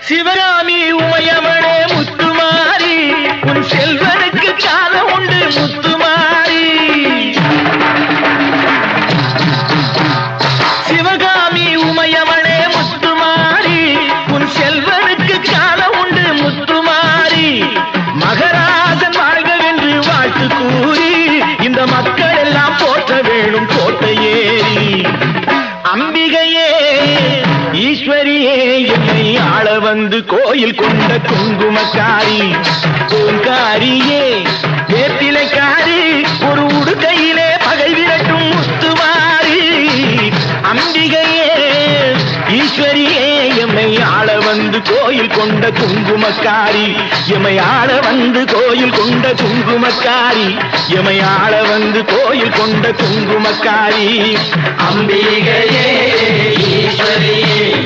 சிவகாமி உமையவளே முத்துமாரி, உன் செல்வனுக்கு காலம் உண்டு முத்துமாரி. சிவகாமி உமையவளே முத்துமாரி, உன் செல்வனுக்கு காலம் உண்டு முத்துமாரி. மகராஜன் வாழ்கவென்று வாழ்த்து கூறி இந்த மக்கள் எல்லாம் போற்ற வேணும் கோட்டை ஏறி. அம்பிகையே ஈஸ்வரியே என்னை ஆள வந்து கோயில் கொண்ட குங்குமக்காரி. பூங்காரியே வேப்பிலைக்காரி, ஒரு உடுக்கையிலே பகை விரட்டும் முத்துமாரி. அம்பிகையே ஈஸ்வரியே எம்மை ஆள வந்து கோயில் கொண்ட குங்குமக்காரி. எம்மை ஆள வந்து கோயில் கொண்ட குங்குமக்காரி. எம்மை ஆள வந்து கோயில் கொண்ட குங்குமக்காரி. அம்பிகையே ஈஸ்வரியே